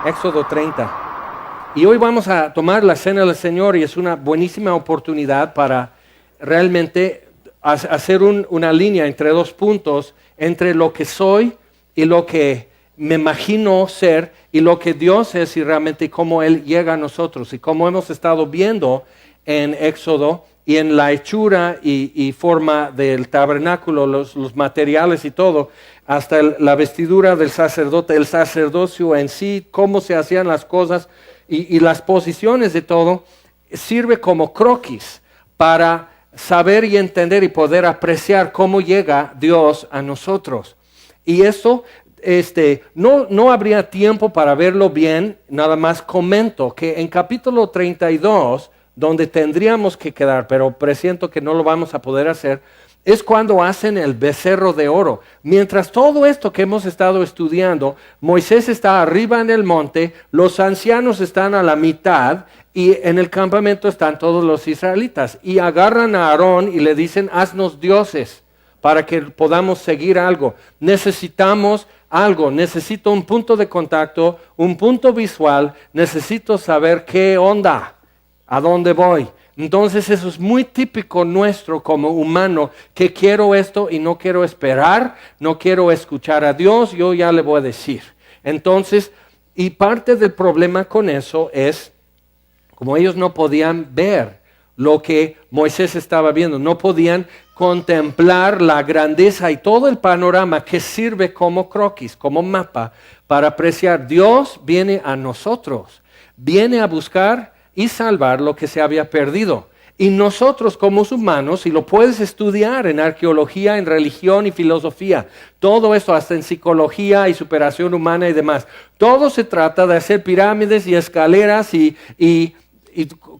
Éxodo 30. Y hoy vamos a tomar la cena del Señor y es una buenísima oportunidad para realmente hacer una línea entre dos puntos, entre lo que soy y lo que me imagino ser y lo que Dios es y realmente cómo Él llega a nosotros. Y como hemos estado viendo en Éxodo y en la hechura y forma del tabernáculo, los materiales y todo, hasta la vestidura del sacerdote, el sacerdocio en sí, cómo se hacían las cosas y las posiciones de todo, sirve como croquis para saber y entender y poder apreciar cómo llega Dios a nosotros. Y eso no habría tiempo para verlo bien, nada más comento que en capítulo 32, donde tendríamos que quedar, pero presiento que no lo vamos a poder hacer, es cuando hacen el becerro de oro. Mientras todo esto que hemos estado estudiando, Moisés está arriba en el monte, los ancianos están a la mitad y en el campamento están todos los israelitas. Y agarran a Aarón y le dicen, haznos dioses para que podamos seguir algo. Necesitamos algo, necesito un punto de contacto, un punto visual, necesito saber qué onda. ¿A dónde voy? Entonces eso es muy típico nuestro como humano, que quiero esto y no quiero esperar, no quiero escuchar a Dios, yo ya le voy a decir. Entonces, y parte del problema con eso es, como ellos no podían ver lo que Moisés estaba viendo, no podían contemplar la grandeza y todo el panorama que sirve como croquis, como mapa, para apreciar. Dios viene a nosotros, viene a buscar y salvar lo que se había perdido. Y nosotros como humanos, y lo puedes estudiar en arqueología, en religión y filosofía, todo esto hasta en psicología y superación humana y demás, todo se trata de hacer pirámides y escaleras y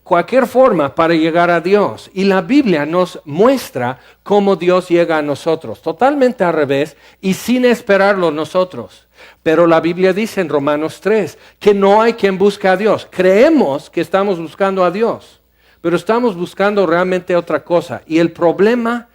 cualquier forma para llegar a Dios. Y la Biblia nos muestra cómo Dios llega a nosotros, totalmente al revés y sin esperarlo nosotros. Pero la Biblia dice en Romanos 3 que no hay quien busque a Dios. Creemos que estamos buscando a Dios, pero estamos buscando realmente otra cosa. Y el problema,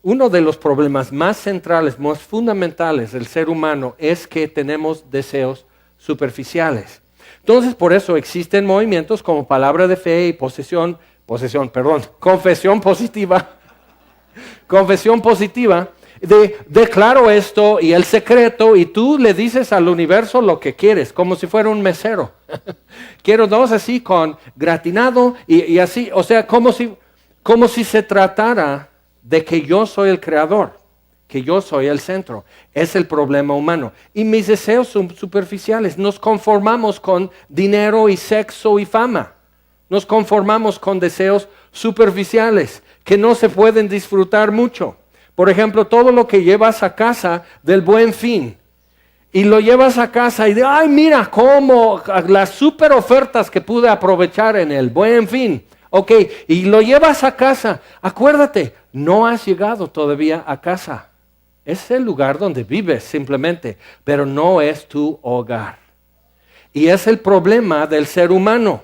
uno de los problemas más centrales, más fundamentales del ser humano es que tenemos deseos superficiales. Entonces, por eso existen movimientos como palabra de fe y confesión positiva. Confesión positiva. Declaro esto y el secreto y tú le dices al universo lo que quieres, como si fuera un mesero. Quiero dos así con gratinado y así, o sea, como si se tratara de que yo soy el creador, que yo soy el centro. Es el problema humano. Y mis deseos son superficiales. Nos conformamos con dinero y sexo y fama. Nos conformamos con deseos superficiales que no se pueden disfrutar mucho. Por ejemplo, todo lo que llevas a casa del Buen Fin y lo llevas a casa y de, ay, mira cómo las super ofertas que pude aprovechar en el Buen Fin. Ok, y lo llevas a casa. Acuérdate, no has llegado todavía a casa. Es el lugar donde vives simplemente, pero no es tu hogar. Y es el problema del ser humano.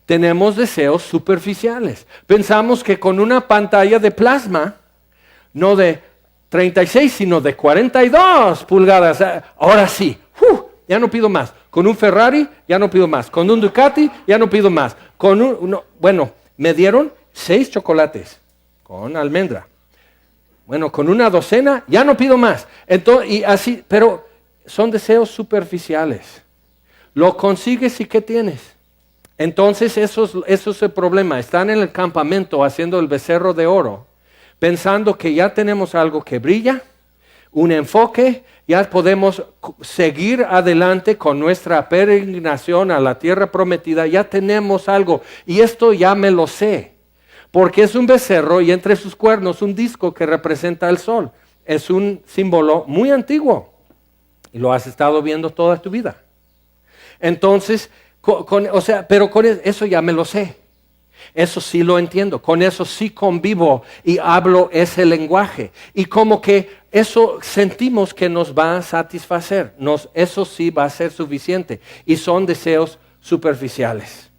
Tenemos deseos superficiales. Pensamos que con una pantalla de plasma, no de 36, sino de 42 pulgadas. Ahora sí, ya no pido más. Con un Ferrari, ya no pido más. Con un Ducati, ya no pido más. Bueno, me dieron 6 chocolates con almendra. Bueno, con una docena, ya no pido más. Entonces, y así, pero son deseos superficiales. Lo consigues y ¿qué tienes? Entonces, eso es el problema. Están en el campamento haciendo el becerro de oro, pensando que ya tenemos algo que brilla, un enfoque, ya podemos seguir adelante con nuestra peregrinación a la tierra prometida, ya tenemos algo, y esto ya me lo sé, porque es un becerro y entre sus cuernos un disco que representa el sol. Es un símbolo muy antiguo, y lo has estado viendo toda tu vida. Entonces, pero con eso ya me lo sé. Eso sí lo entiendo, con eso sí convivo y hablo ese lenguaje. Y como que eso sentimos que nos va a satisfacer, eso sí va a ser suficiente. Y son deseos superficiales.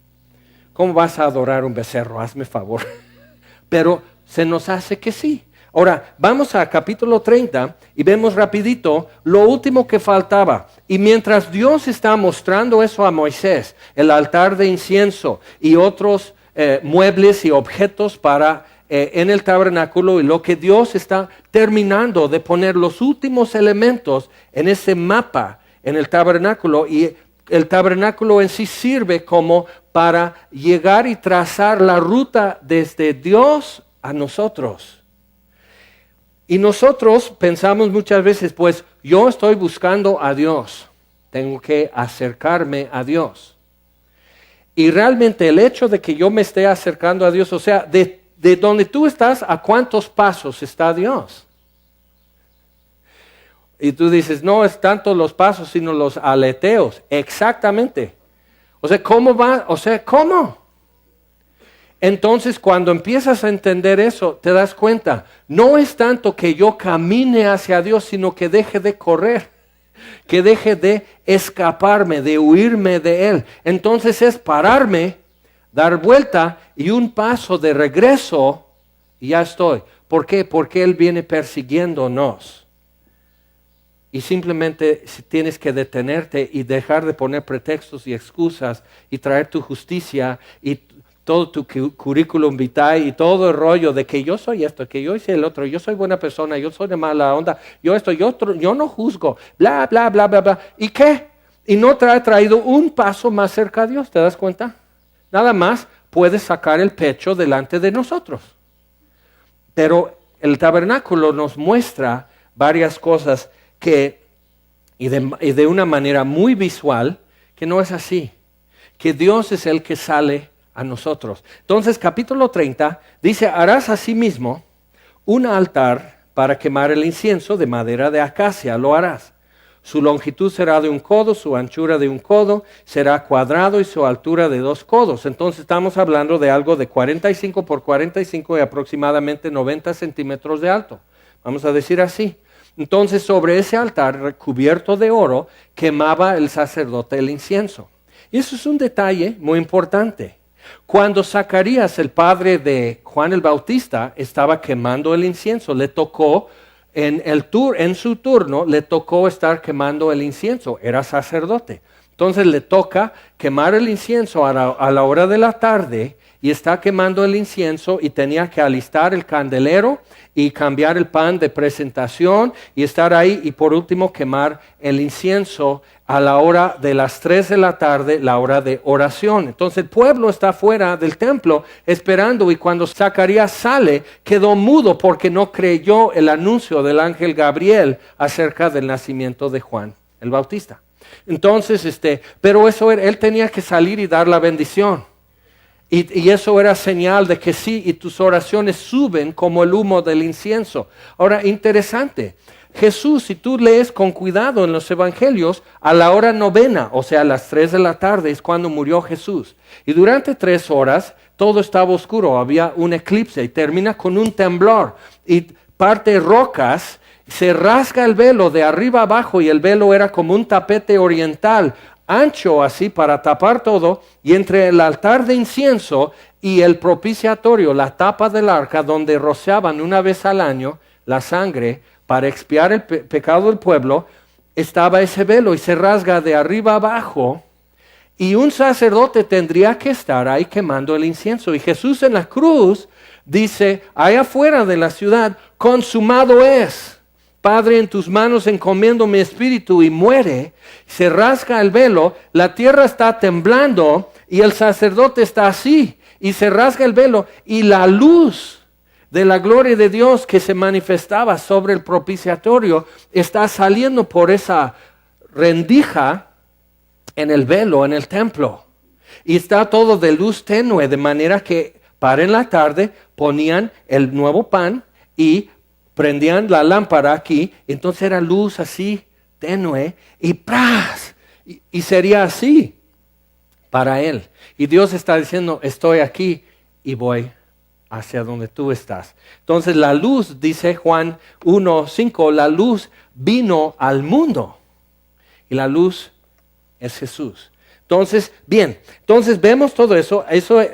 ¿Cómo vas a adorar un becerro? Hazme favor. Pero se nos hace que sí. Ahora, vamos a capítulo 30 y vemos rapidito lo último que faltaba. Y mientras Dios está mostrando eso a Moisés, el altar de incienso y otros muebles y objetos para en el tabernáculo, y lo que Dios está terminando de poner los últimos elementos en ese mapa en el tabernáculo, y el tabernáculo en sí sirve como para llegar y trazar la ruta desde Dios a nosotros. Y nosotros pensamos muchas veces, pues yo estoy buscando a Dios, tengo que acercarme a Dios. Y realmente el hecho de que yo me esté acercando a Dios, o sea, de donde tú estás, ¿a cuántos pasos está Dios? Y tú dices, no es tanto los pasos, sino los aleteos. Exactamente. O sea, ¿cómo va? O sea, ¿cómo? Entonces, cuando empiezas a entender eso, te das cuenta, no es tanto que yo camine hacia Dios, sino que deje de correr, que deje de escaparme, de huirme de Él. Entonces es pararme, dar vuelta y un paso de regreso y ya estoy. ¿Por qué? Porque Él viene persiguiéndonos. Y simplemente tienes que detenerte y dejar de poner pretextos y excusas y traer tu justicia y todo tu currículum vitae y todo el rollo de que yo soy esto, que yo soy el otro, yo soy buena persona, yo soy de mala onda, yo esto, yo otro, yo no juzgo, bla, bla, bla, bla, bla. ¿Y qué? Y no te ha traído un paso más cerca a Dios, ¿te das cuenta? Nada más puedes sacar el pecho delante de nosotros. Pero el tabernáculo nos muestra varias cosas y de una manera muy visual, que no es así, que Dios es el que sale a nosotros. Entonces, capítulo 30 dice, harás asimismo un altar para quemar el incienso de madera de acacia, lo harás. Su longitud será de 1 codo, su anchura de 1 codo, será cuadrado y su altura de 2 codos. Entonces estamos hablando de algo de 45 por 45 y aproximadamente 90 centímetros de alto. Vamos a decir así. Entonces sobre ese altar recubierto de oro quemaba el sacerdote el incienso. Y eso es un detalle muy importante. Cuando Zacarías, el padre de Juan el Bautista, estaba quemando el incienso, le tocó en su turno le tocó estar quemando el incienso, era sacerdote. Entonces le toca quemar el incienso a la hora de la tarde y está quemando el incienso y tenía que alistar el candelero y cambiar el pan de presentación y estar ahí y por último quemar el incienso a la hora de las 3 de la tarde, la hora de oración. Entonces el pueblo está fuera del templo esperando y cuando Zacarías sale quedó mudo porque no creyó el anuncio del ángel Gabriel acerca del nacimiento de Juan el Bautista. Entonces, pero eso era, él tenía que salir y dar la bendición. Y eso era señal de que sí, y tus oraciones suben como el humo del incienso. Ahora, interesante, Jesús, si tú lees con cuidado en los evangelios, a la hora novena, o sea, a las 3 de la tarde es cuando murió Jesús. Y durante 3 horas todo estaba oscuro, había un eclipse y termina con un temblor. Y parte rocas, se rasga el velo de arriba abajo y el velo era como un tapete oriental, ancho así para tapar todo, y entre el altar de incienso y el propiciatorio, la tapa del arca donde rociaban una vez al año la sangre para expiar el pecado del pueblo, estaba ese velo y se rasga de arriba abajo y un sacerdote tendría que estar ahí quemando el incienso. Y Jesús en la cruz dice, allá afuera de la ciudad, consumado es. Padre, en tus manos encomiendo mi espíritu, y muere, se rasga el velo, la tierra está temblando y el sacerdote está así y se rasga el velo y la luz de la gloria de Dios que se manifestaba sobre el propiciatorio está saliendo por esa rendija en el velo, en el templo. Y está todo de luz tenue, de manera que para en la tarde ponían el nuevo pan y prendían la lámpara aquí, entonces era luz así, tenue, y ¡pras! Y sería así para él. Y Dios está diciendo, estoy aquí y voy hacia donde tú estás. Entonces la luz, dice Juan 1:5, la luz vino al mundo. Y la luz es Jesús. Entonces, bien, entonces vemos todo eso,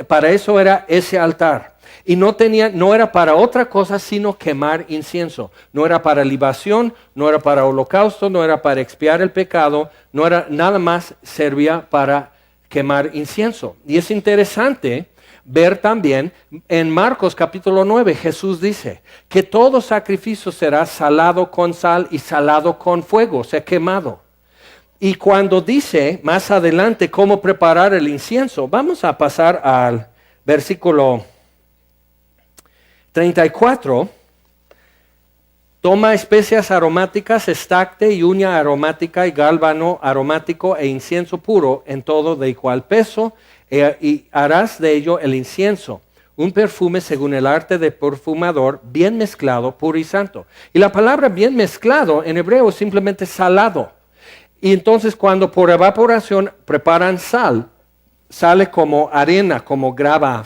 para eso era ese altar. Y no era para otra cosa sino quemar incienso. No era para libación, no era para holocausto, no era para expiar el pecado, no era nada más, servía para quemar incienso. Y es interesante ver también en Marcos capítulo 9, Jesús dice que todo sacrificio será salado con sal y salado con fuego, o sea, quemado. Y cuando dice más adelante cómo preparar el incienso, vamos a pasar al versículo 34. Toma especias aromáticas, estacte y uña aromática y gálbano aromático e incienso puro en todo de igual peso, y harás de ello el incienso, un perfume según el arte de perfumador, bien mezclado, puro y santo. Y la palabra bien mezclado en hebreo es simplemente salado. Y entonces cuando por evaporación preparan sal, sale como arena, como grava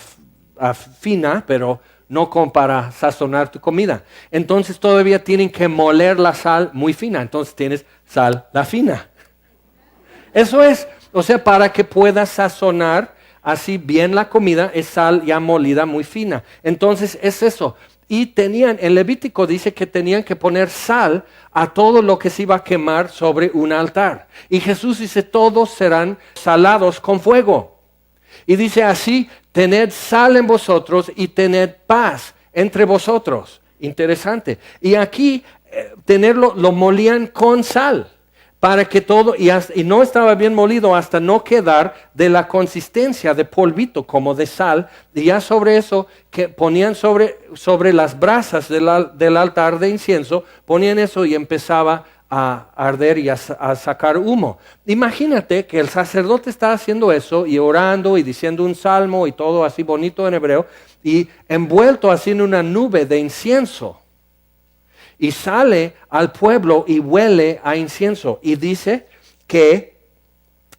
fina, pero no como para sazonar tu comida. Entonces todavía tienen que moler la sal muy fina, entonces tienes sal la fina. Eso es, o sea, para que puedas sazonar así bien la comida, es sal ya molida muy fina. Entonces es eso. Y el Levítico dice que tenían que poner sal a todo lo que se iba a quemar sobre un altar. Y Jesús dice, todos serán salados con fuego. Y dice así, tened sal en vosotros y tened paz entre vosotros. Interesante. Y aquí lo molían con sal. Para que todo, y no estaba bien molido hasta no quedar de la consistencia de polvito como de sal, y ya sobre eso que ponían sobre las brasas del altar de incienso, ponían eso y empezaba a arder y a sacar humo. Imagínate que el sacerdote está haciendo eso y orando y diciendo un salmo y todo así bonito en hebreo, y envuelto así en una nube de incienso. Y sale al pueblo y huele a incienso. Y dice que,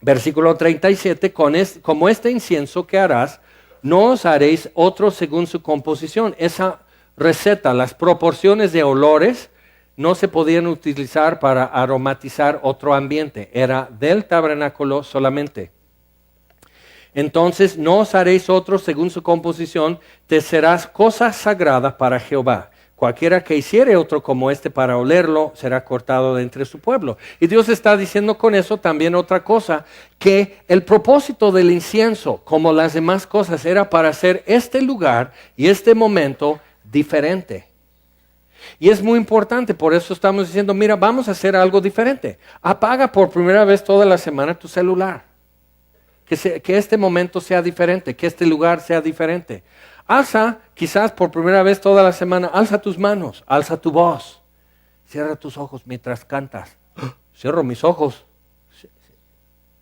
versículo 37, como este incienso que harás, no os haréis otro según su composición. Esa receta, las proporciones de olores, no se podían utilizar para aromatizar otro ambiente. Era del tabernáculo solamente. Entonces, no os haréis otro según su composición, te serás cosa sagrada para Jehová. Cualquiera que hiciere otro como este para olerlo, será cortado de entre su pueblo. Y Dios está diciendo con eso también otra cosa, que el propósito del incienso, como las demás cosas, era para hacer este lugar y este momento diferente. Y es muy importante, por eso estamos diciendo, mira, vamos a hacer algo diferente. Apaga por primera vez toda la semana tu celular. Que este momento sea diferente, que este lugar sea diferente. Alza, quizás por primera vez toda la semana, alza tus manos, alza tu voz. Cierra tus ojos mientras cantas. Cierro mis ojos.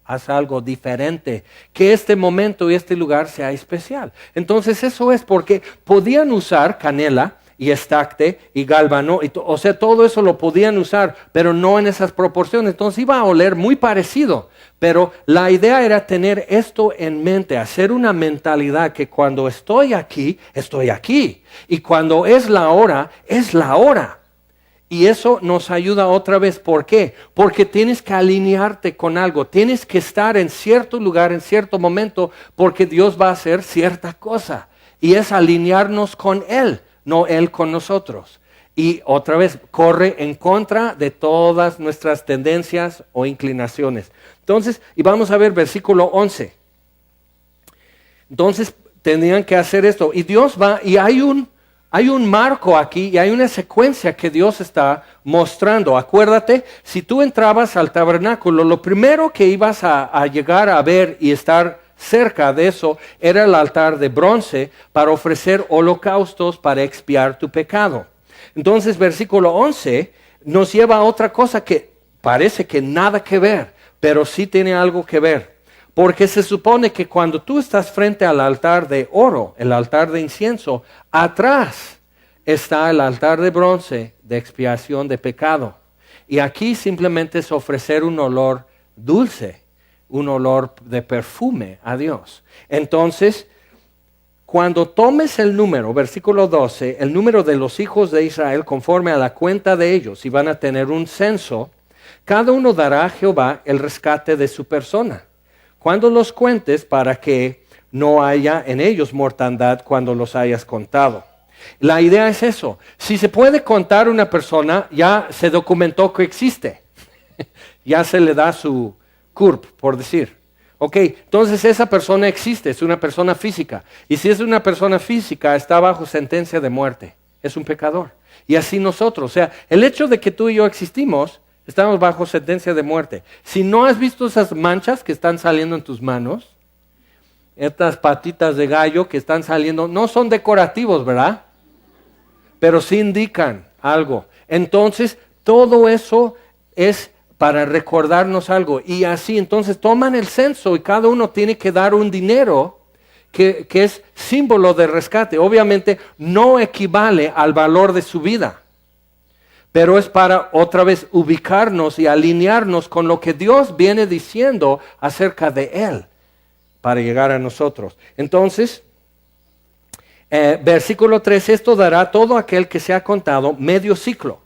Haz algo diferente. Que este momento y este lugar sea especial. Entonces eso es porque podían usar canela y estacte y gálbano, o sea, todo eso lo podían usar, pero no en esas proporciones. Entonces iba a oler muy parecido, pero la idea era tener esto en mente, hacer una mentalidad que cuando estoy aquí, estoy aquí, y cuando es la hora, es la hora. Y eso nos ayuda otra vez. ¿Por qué? Porque tienes que alinearte con algo, tienes que estar en cierto lugar, en cierto momento, porque Dios va a hacer cierta cosa, y es alinearnos con Él, no Él con nosotros. Y otra vez, corre en contra de todas nuestras tendencias o inclinaciones. Entonces, y vamos a ver versículo 11. Entonces, tenían que hacer esto. Y Dios va, y hay un marco aquí, y hay una secuencia que Dios está mostrando. Acuérdate, si tú entrabas al tabernáculo, lo primero que ibas a llegar a ver y estar cerca de eso era el altar de bronce para ofrecer holocaustos para expiar tu pecado. Entonces, versículo 11 nos lleva a otra cosa que parece que nada que ver, pero sí tiene algo que ver. Porque se supone que cuando tú estás frente al altar de oro, el altar de incienso, atrás está el altar de bronce de expiación de pecado. Y aquí simplemente es ofrecer un olor dulce, un olor de perfume a Dios. Entonces, cuando tomes el número, versículo 12, el número de los hijos de Israel conforme a la cuenta de ellos, y van a tener un censo, cada uno dará a Jehová el rescate de su persona. Cuando los cuentes para que no haya en ellos mortandad cuando los hayas contado. La idea es eso. Si se puede contar una persona, ya se documentó que existe. Ya se le da su CURP, por decir. Ok, entonces esa persona existe, es una persona física. Y si es una persona física, está bajo sentencia de muerte. Es un pecador. Y así nosotros. O sea, el hecho de que tú y yo existimos, estamos bajo sentencia de muerte. Si no has visto esas manchas que están saliendo en tus manos, estas patitas de gallo que están saliendo, no son decorativos, ¿verdad? Pero sí indican algo. Entonces, todo eso es para recordarnos algo. Y así, entonces, toman el censo y cada uno tiene que dar un dinero que es símbolo de rescate. Obviamente, no equivale al valor de su vida. Pero es para, otra vez, ubicarnos y alinearnos con lo que Dios viene diciendo acerca de Él, para llegar a nosotros. Entonces, versículo 3, esto dará a todo aquel que se ha contado medio ciclo,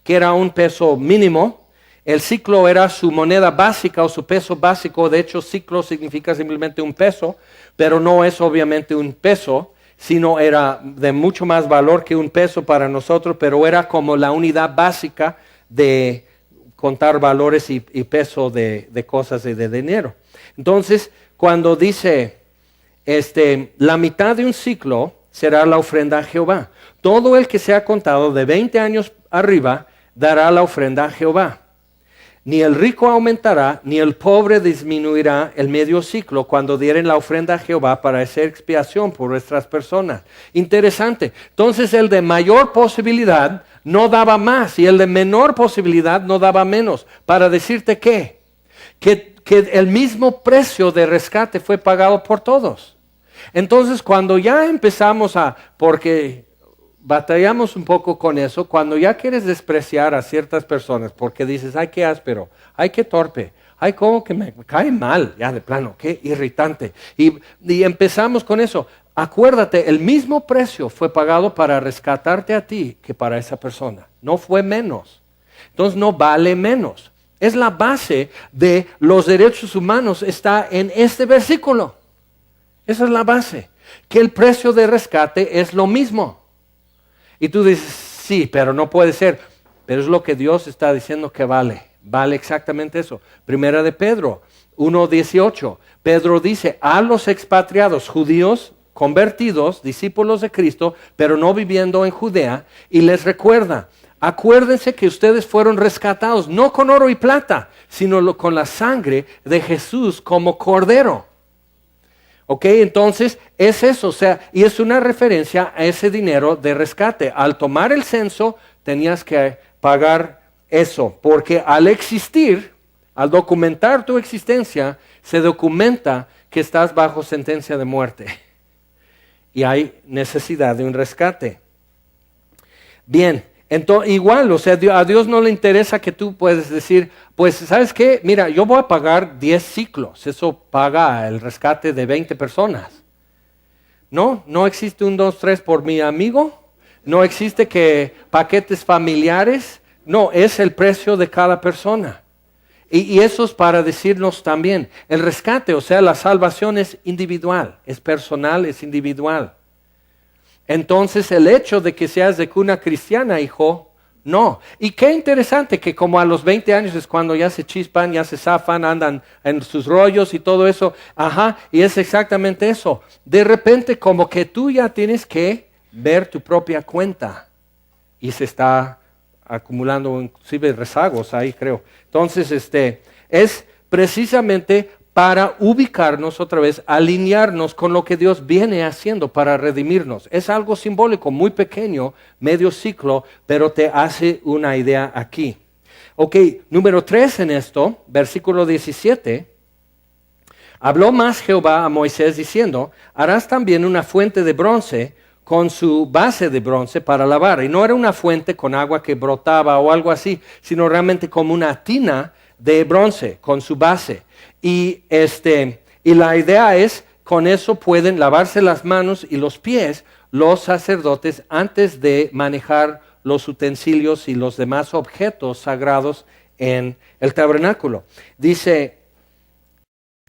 que era un peso mínimo. El ciclo era su moneda básica o su peso básico. De hecho, ciclo significa simplemente un peso, pero no es obviamente un peso, sino era de mucho más valor que un peso para nosotros, pero era como la unidad básica de contar valores y peso de cosas y de dinero. Entonces, cuando dice, la mitad de un ciclo será la ofrenda a Jehová. Todo el que sea contado de 20 años arriba dará la ofrenda a Jehová. Ni el rico aumentará, ni el pobre disminuirá el medio ciclo cuando dieren la ofrenda a Jehová para hacer expiación por nuestras personas. Interesante. Entonces el de mayor posibilidad no daba más y el de menor posibilidad no daba menos. Para decirte que el mismo precio de rescate fue pagado por todos. Entonces cuando ya empezamos porque batallamos un poco con eso, cuando ya quieres despreciar a ciertas personas porque dices, ay, qué áspero, ay, qué torpe, ay, cómo que me cae mal, ya de plano, qué irritante. Y empezamos con eso. Acuérdate, el mismo precio fue pagado para rescatarte a ti que para esa persona. No fue menos. Entonces no vale menos. Es la base de los derechos humanos, está en este versículo. Esa es la base, que el precio de rescate es lo mismo. Y tú dices, sí, pero no puede ser. Pero es lo que Dios está diciendo que vale. Vale exactamente eso. Primera de Pedro 1:18. Pedro dice, a los expatriados judíos convertidos, discípulos de Cristo, pero no viviendo en Judea, y les recuerda, acuérdense que ustedes fueron rescatados, no con oro y plata, sino con la sangre de Jesús como cordero. Ok, entonces es eso, o sea, y es una referencia a ese dinero de rescate. Al tomar el censo tenías que pagar eso, porque al existir, al documentar tu existencia, se documenta que estás bajo sentencia de muerte y hay necesidad de un rescate. Bien, entonces igual, o sea, a Dios no le interesa que tú puedes decir, pues, ¿sabes qué? Mira, yo voy a pagar 10 ciclos, eso paga el rescate de 20 personas. No existe un 2, 3 por mi amigo, no existe que paquetes familiares, no, es el precio de cada persona. Y eso es para decirnos también, el rescate, o sea, la salvación es individual, es personal, es individual. Entonces el hecho de que seas de cuna cristiana, hijo, no. Y qué interesante que como a los 20 años es cuando ya se chispan, ya se zafan, andan en sus rollos y todo eso. Ajá, y es exactamente eso. De repente como que tú ya tienes que ver tu propia cuenta. Y se está acumulando inclusive rezagos ahí, creo. Entonces es precisamente para ubicarnos otra vez, alinearnos con lo que Dios viene haciendo para redimirnos. Es algo simbólico, muy pequeño, medio ciclo, pero te hace una idea aquí. Ok, número 3 en esto, versículo 17. Habló más Jehová a Moisés diciendo, harás también una fuente de bronce con su base de bronce para lavar. Y no era una fuente con agua que brotaba o algo así, sino realmente como una tina de bronce con su base. Y la idea es, con eso pueden lavarse las manos y los pies los sacerdotes antes de manejar los utensilios y los demás objetos sagrados en el tabernáculo. Dice,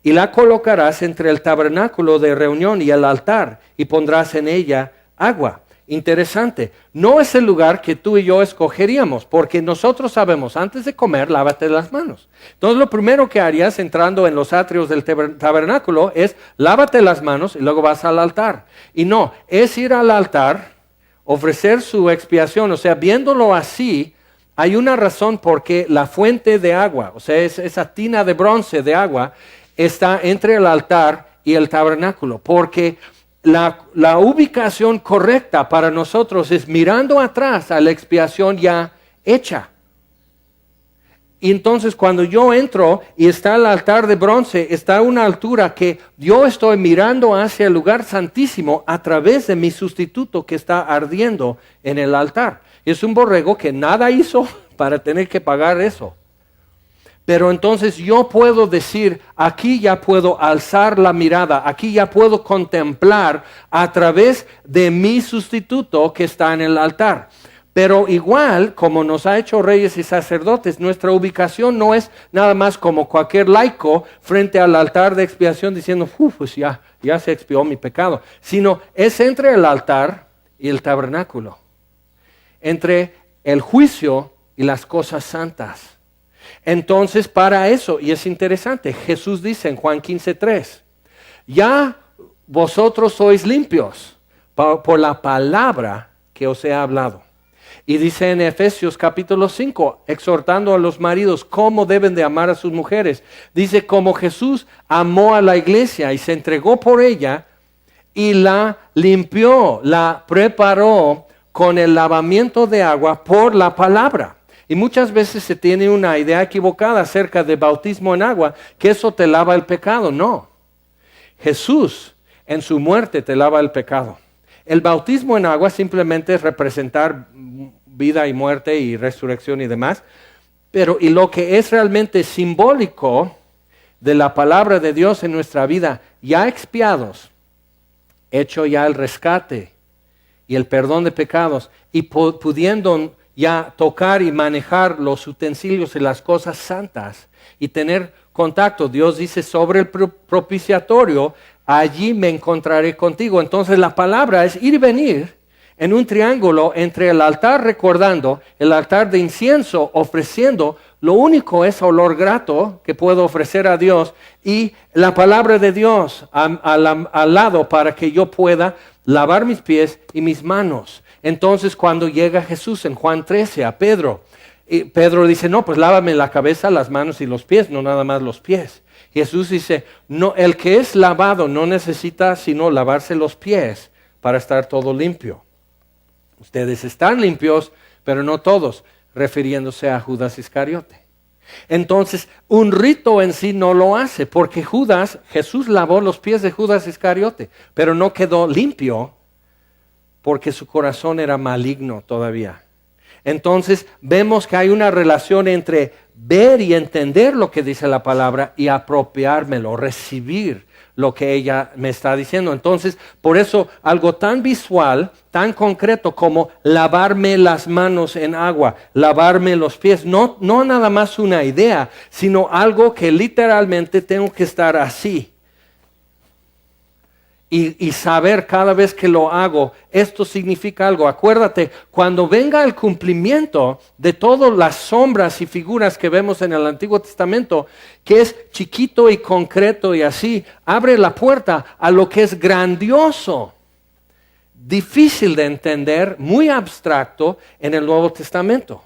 y la colocarás entre el tabernáculo de reunión y el altar, y pondrás en ella agua. Interesante, no es el lugar que tú y yo escogeríamos, porque nosotros sabemos, antes de comer, lávate las manos. Entonces lo primero que harías entrando en los atrios del tabernáculo es lávate las manos y luego vas al altar. Y no, es ir al altar, ofrecer su expiación, o sea, viéndolo así, hay una razón por qué la fuente de agua, o sea, esa tina de bronce de agua, está entre el altar y el tabernáculo, porque la ubicación correcta para nosotros es mirando atrás a la expiación ya hecha. Y entonces cuando yo entro y está el altar de bronce, está a una altura que yo estoy mirando hacia el lugar santísimo a través de mi sustituto que está ardiendo en el altar. Es un borrego que nada hizo para tener que pagar eso. Pero entonces yo puedo decir, aquí ya puedo alzar la mirada, aquí ya puedo contemplar a través de mi sustituto que está en el altar. Pero igual, como nos ha hecho reyes y sacerdotes, nuestra ubicación no es nada más como cualquier laico frente al altar de expiación diciendo, pues ya se expió mi pecado, sino es entre el altar y el tabernáculo, entre el juicio y las cosas santas. Entonces, para eso, y es interesante, Jesús dice en Juan 15:3, ya vosotros sois limpios por la palabra que os he hablado. Y dice en Efesios capítulo 5, exhortando a los maridos cómo deben de amar a sus mujeres. Dice, como Jesús amó a la iglesia y se entregó por ella y la limpió, la preparó con el lavamiento de agua por la palabra. Y muchas veces se tiene una idea equivocada acerca del bautismo en agua, que eso te lava el pecado. No, Jesús en su muerte te lava el pecado. El bautismo en agua simplemente es representar vida y muerte y resurrección y demás, pero y lo que es realmente simbólico de la palabra de Dios en nuestra vida, ya expiados, hecho ya el rescate y el perdón de pecados, y pudiendo ya tocar y manejar los utensilios y las cosas santas y tener contacto. Dios dice sobre el propiciatorio, allí me encontraré contigo. Entonces la palabra es ir y venir en un triángulo entre el altar recordando, el altar de incienso ofreciendo, lo único es olor grato que puedo ofrecer a Dios y la palabra de Dios al lado para que yo pueda lavar mis pies y mis manos. Entonces cuando llega Jesús en Juan 13 a Pedro, y Pedro dice, no, pues lávame la cabeza, las manos y los pies, no nada más los pies. Jesús dice, no, el que es lavado no necesita sino lavarse los pies para estar todo limpio. Ustedes están limpios, pero no todos, refiriéndose a Judas Iscariote. Entonces, un rito en sí no lo hace, porque Jesús lavó los pies de Judas Iscariote, pero no quedó limpio, porque su corazón era maligno todavía. Entonces vemos que hay una relación entre ver y entender lo que dice la palabra y apropiármelo, recibir lo que ella me está diciendo. Entonces, por eso algo tan visual, tan concreto como lavarme las manos en agua, lavarme los pies, no nada más una idea, sino algo que literalmente tengo que estar así. Y saber cada vez que lo hago, esto significa algo. Acuérdate, cuando venga el cumplimiento de todas las sombras y figuras que vemos en el Antiguo Testamento, que es chiquito y concreto y así, abre la puerta a lo que es grandioso, difícil de entender, muy abstracto en el Nuevo Testamento.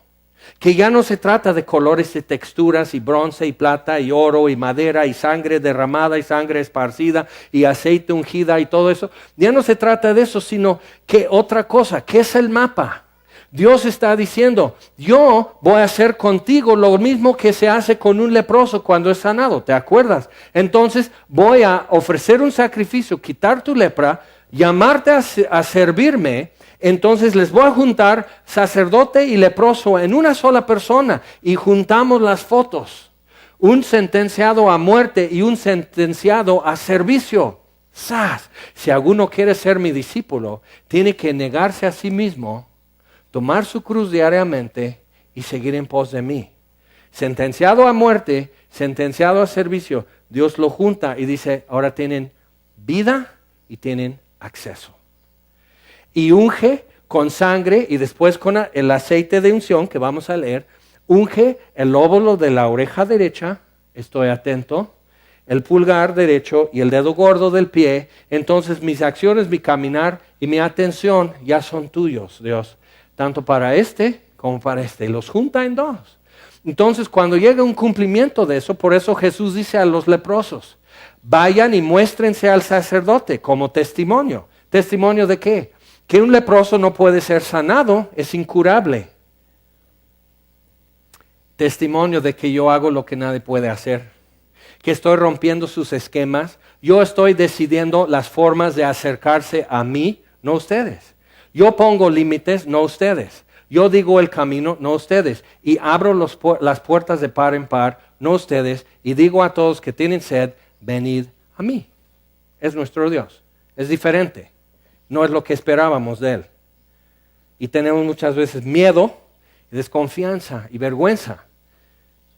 Que ya no se trata de colores y texturas y bronce y plata y oro y madera y sangre derramada y sangre esparcida y aceite ungida y todo eso. Ya no se trata de eso, sino que otra cosa, que es el mapa. Dios está diciendo, yo voy a hacer contigo lo mismo que se hace con un leproso cuando es sanado, ¿te acuerdas? Entonces voy a ofrecer un sacrificio, quitar tu lepra, llamarte a servirme. Entonces les voy a juntar sacerdote y leproso en una sola persona y juntamos las fotos. Un sentenciado a muerte y un sentenciado a servicio. ¡Sas! Si alguno quiere ser mi discípulo, tiene que negarse a sí mismo, tomar su cruz diariamente y seguir en pos de mí. Sentenciado a muerte sentenciado a servicio, Dios lo junta y dice, ahora tienen vida y tienen acceso. Y unge con sangre y después con el aceite de unción que vamos a leer, unge el lóbulo de la oreja derecha, estoy atento, el pulgar derecho y el dedo gordo del pie. Entonces mis acciones, mi caminar y mi atención ya son tuyos, Dios, tanto para este como para este. Y los junta en dos. Entonces cuando llega un cumplimiento de eso, por eso Jesús dice a los leprosos, vayan y muéstrense al sacerdote como testimonio. ¿Testimonio de qué? Que un leproso no puede ser sanado, es incurable. Testimonio de que yo hago lo que nadie puede hacer, que estoy rompiendo sus esquemas, yo estoy decidiendo las formas de acercarse a mí, no ustedes. Yo pongo límites, no ustedes. Yo digo el camino, no ustedes. Y abro las puertas de par en par, no ustedes. Y digo a todos que tienen sed, venid a mí. Es nuestro Dios. Es diferente. No es lo que esperábamos de Él. Y tenemos muchas veces miedo, desconfianza y vergüenza.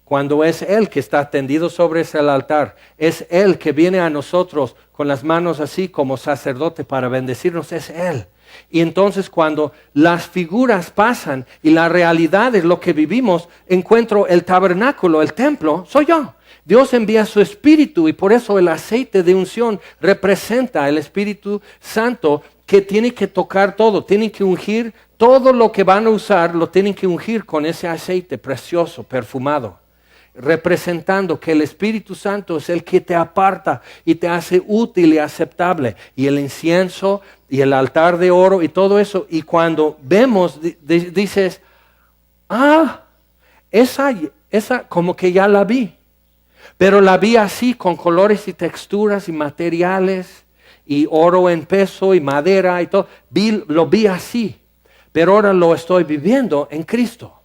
Cuando es Él que está tendido sobre ese altar, es Él que viene a nosotros con las manos así como sacerdote para bendecirnos, es Él. Y entonces cuando las figuras pasan y la realidad es lo que vivimos, encuentro el tabernáculo, el templo, soy yo. Dios envía su Espíritu y por eso el aceite de unción representa el Espíritu Santo que tiene que tocar todo, tiene que ungir todo lo que van a usar, lo tienen que ungir con ese aceite precioso, perfumado, representando que el Espíritu Santo es el que te aparta y te hace útil y aceptable. Y el incienso y el altar de oro y todo eso. Y cuando vemos, dices, esa como que ya la vi. Pero la vi así, con colores y texturas y materiales, y oro en peso y madera y todo. Lo vi así, pero ahora lo estoy viviendo en Cristo.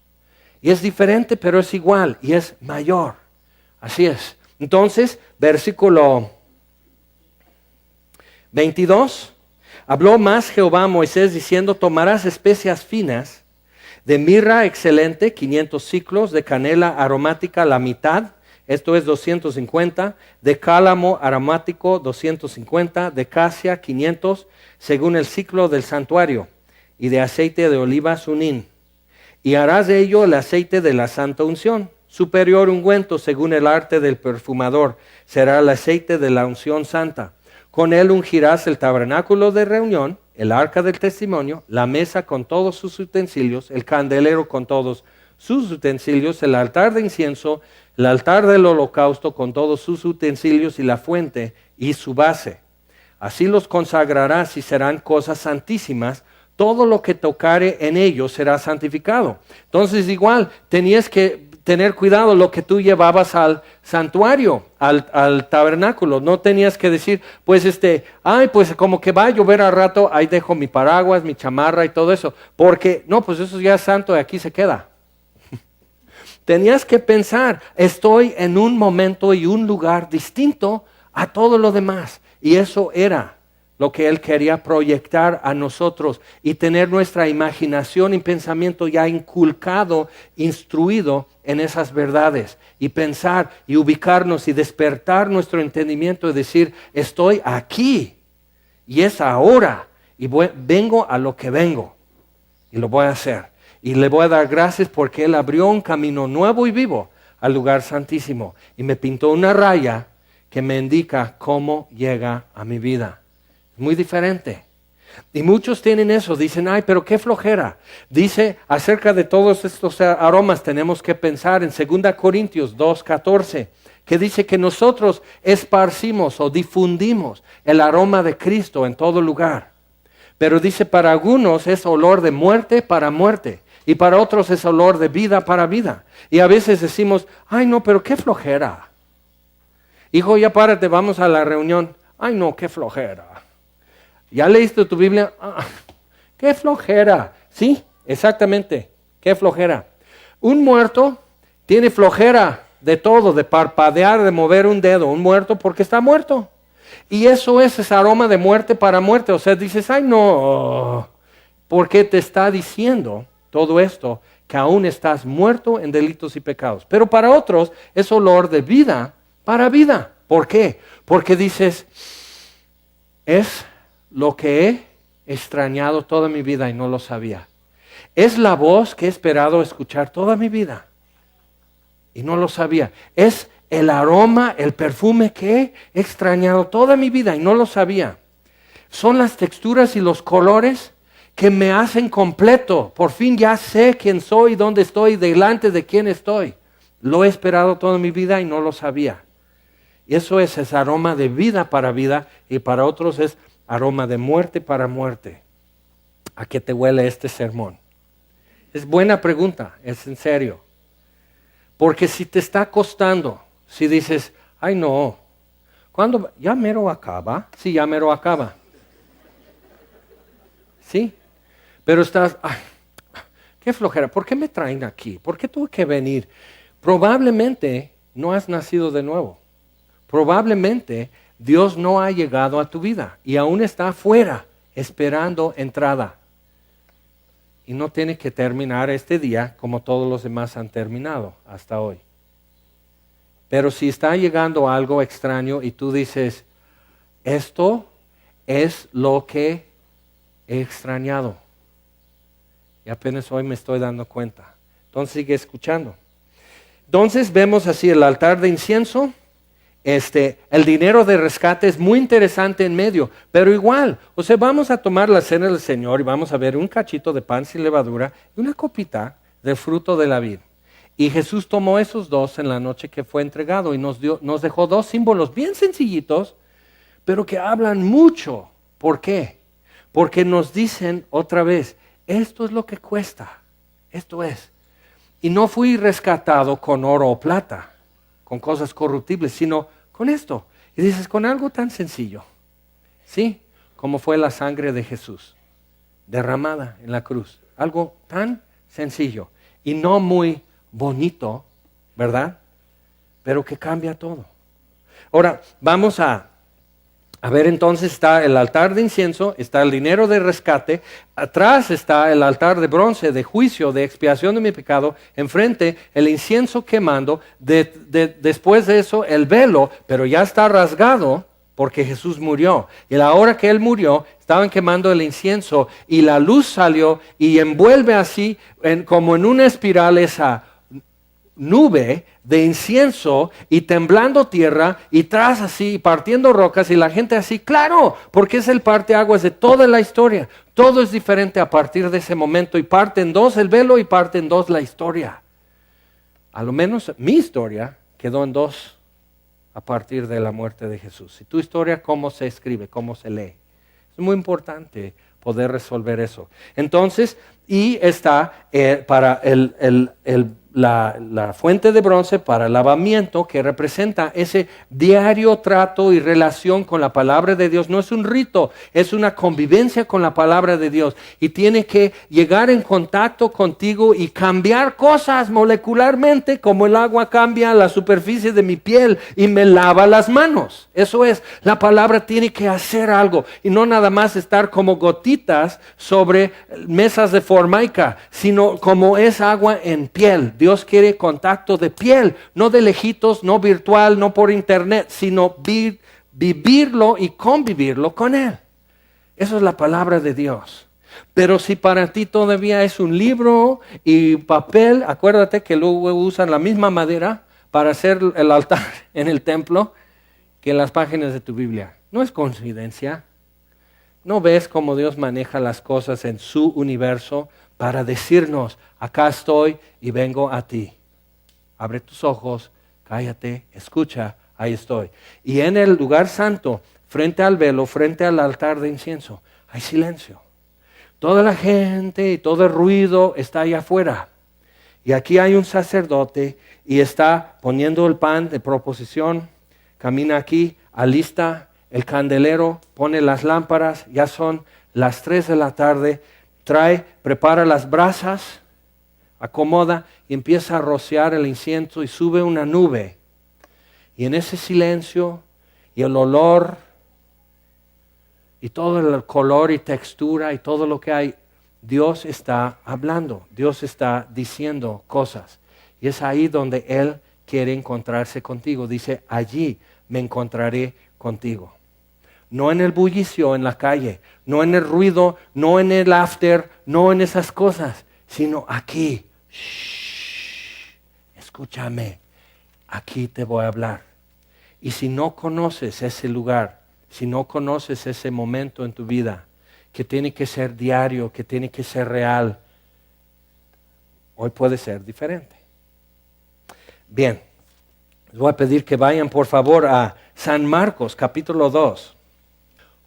Y es diferente, pero es igual, y es mayor. Así es. Entonces, versículo 22. Habló más Jehová a Moisés diciendo, tomarás especias finas, de mirra excelente, 500 siclos, de canela aromática la mitad, esto es 250, de cálamo aromático 250, de casia 500, según el ciclo del santuario, y de aceite de olivas un hin. Y harás de ello el aceite de la santa unción, superior ungüento según el arte del perfumador, será el aceite de la unción santa. Con él ungirás el tabernáculo de reunión, el arca del testimonio, la mesa con todos sus utensilios, el candelero con todos sus utensilios, el altar de incienso, el altar del holocausto con todos sus utensilios y la fuente y su base. Así los consagrarás y serán cosas santísimas. Todo lo que tocare en ellos será santificado. Entonces igual tenías que tener cuidado lo que tú llevabas al santuario, al tabernáculo. No tenías que decir, pues pues como que va a llover al rato, ahí dejo mi paraguas, mi chamarra y todo eso. Porque no, pues eso ya es santo y aquí se queda. Tenías que pensar, estoy en un momento y un lugar distinto a todo lo demás. Y eso era lo que Él quería proyectar a nosotros y tener nuestra imaginación y pensamiento ya inculcado, instruido en esas verdades. Y pensar y ubicarnos y despertar nuestro entendimiento y decir, estoy aquí y es ahora y vengo a lo que vengo y lo voy a hacer. Y le voy a dar gracias porque Él abrió un camino nuevo y vivo al lugar santísimo y me pintó una raya que me indica cómo llega a mi vida. Muy diferente. Y muchos tienen eso, dicen, pero qué flojera. Dice acerca de todos estos aromas tenemos que pensar en 2 Corintios 2:14, que dice que nosotros esparcimos o difundimos el aroma de Cristo en todo lugar. Pero dice, para algunos es olor de muerte para muerte, y para otros es olor de vida para vida. Y a veces decimos, no, pero qué flojera. Hijo, ya párate, vamos a la reunión. No, qué flojera. ¿Ya leíste tu Biblia? ¡Qué flojera! Sí, exactamente, qué flojera. Un muerto tiene flojera de todo, de parpadear, de mover un dedo. Un muerto porque está muerto. Y eso es ese aroma de muerte para muerte. O sea, dices, no, porque te está diciendo todo esto, que aún estás muerto en delitos y pecados. Pero para otros es olor de vida para vida. ¿Por qué? Porque dices, es lo que he extrañado toda mi vida y no lo sabía. Es la voz que he esperado escuchar toda mi vida y no lo sabía. Es el aroma, el perfume que he extrañado toda mi vida y no lo sabía. Son las texturas y los colores que me hacen completo. Por fin ya sé quién soy, dónde estoy, delante de quién estoy. Lo he esperado toda mi vida y no lo sabía. Y eso es ese aroma de vida para vida, y para otros es aroma de muerte para muerte. ¿A qué te huele este sermón? Es buena pregunta, es en serio. Porque si te está costando, si dices, ay no, ¿cuándo? ¿Ya mero acaba? Sí, ya mero acaba. Sí, pero estás, ay, qué flojera, ¿por qué me traen aquí? ¿Por qué tuve que venir? Probablemente no has nacido de nuevo. Probablemente Dios no ha llegado a tu vida y aún está afuera esperando entrada. Y no tiene que terminar este día como todos los demás han terminado hasta hoy. Pero si está llegando algo extraño y tú dices, esto es lo que he extrañado. Y apenas hoy me estoy dando cuenta. Entonces sigue escuchando. Entonces vemos así el altar de incienso. El dinero de rescate es muy interesante en medio, pero igual, o sea, vamos a tomar la cena del Señor y vamos a ver un cachito de pan sin levadura y una copita del fruto de la vid. Y Jesús tomó esos dos en la noche que fue entregado y nos dejó dos símbolos bien sencillitos, pero que hablan mucho. ¿Por qué? Porque nos dicen otra vez, esto es lo que cuesta, esto es. Y no fui rescatado con oro o plata, con cosas corruptibles, sino con esto. Y dices, con algo tan sencillo, ¿sí? Como fue la sangre de Jesús, derramada en la cruz. Algo tan sencillo y no muy bonito, ¿verdad? Pero que cambia todo. Ahora, vamos a ver, entonces está el altar de incienso, está el dinero de rescate, atrás está el altar de bronce, de juicio, de expiación de mi pecado, enfrente el incienso quemando, después de eso el velo, pero ya está rasgado porque Jesús murió. Y a la hora que Él murió, estaban quemando el incienso y la luz salió y envuelve así, como en una espiral esa nube de incienso y temblando tierra y tras así partiendo rocas y la gente así, claro, porque es el parteaguas de toda la historia. Todo es diferente a partir de ese momento y parte en dos el velo y parte en dos la historia. A lo menos mi historia quedó en dos a partir de la muerte de Jesús. Y tu historia, ¿cómo se escribe? ¿Cómo se lee? Es muy importante poder resolver eso. Entonces, y está para la fuente de bronce para el lavamiento, que representa ese diario trato y relación con la palabra de Dios. No es un rito, es una convivencia con la palabra de Dios. Y tiene que llegar en contacto contigo y cambiar cosas molecularmente, como el agua cambia la superficie de mi piel y me lava las manos. Eso es, la palabra tiene que hacer algo y no nada más estar como gotitas sobre mesas de formaica, sino como es agua en piel. Dios quiere contacto de piel, no de lejitos, no virtual, no por internet, sino vivirlo y convivirlo con Él. Eso es la palabra de Dios. Pero si para ti todavía es un libro y papel, acuérdate que luego usan la misma madera para hacer el altar en el templo que en las páginas de tu Biblia. No es coincidencia. ¿No ves cómo Dios maneja las cosas en su universo para decirnos, acá estoy y vengo a ti? Abre tus ojos, cállate, escucha, ahí estoy. Y en el lugar santo, frente al velo, frente al altar de incienso, hay silencio. Toda la gente y todo el ruido está allá afuera. Y aquí hay un sacerdote y está poniendo el pan de proposición, camina aquí, alista el candelero, pone las lámparas, ya son las 3 de la tarde, prepara las brasas, acomoda y empieza a rociar el incienso y sube una nube. Y en ese silencio y el olor y todo el color y textura y todo lo que hay, Dios está hablando, Dios está diciendo cosas. Y es ahí donde Él quiere encontrarse contigo. Dice, allí me encontraré contigo. No en el bullicio en la calle, no en el ruido, no en el after, no en esas cosas, sino aquí. Shh, escúchame, aquí te voy a hablar. Y si no conoces ese lugar, si no conoces ese momento en tu vida, que tiene que ser diario, que tiene que ser real, hoy puede ser diferente. Bien, les voy a pedir que vayan por favor a San Marcos capítulo 2.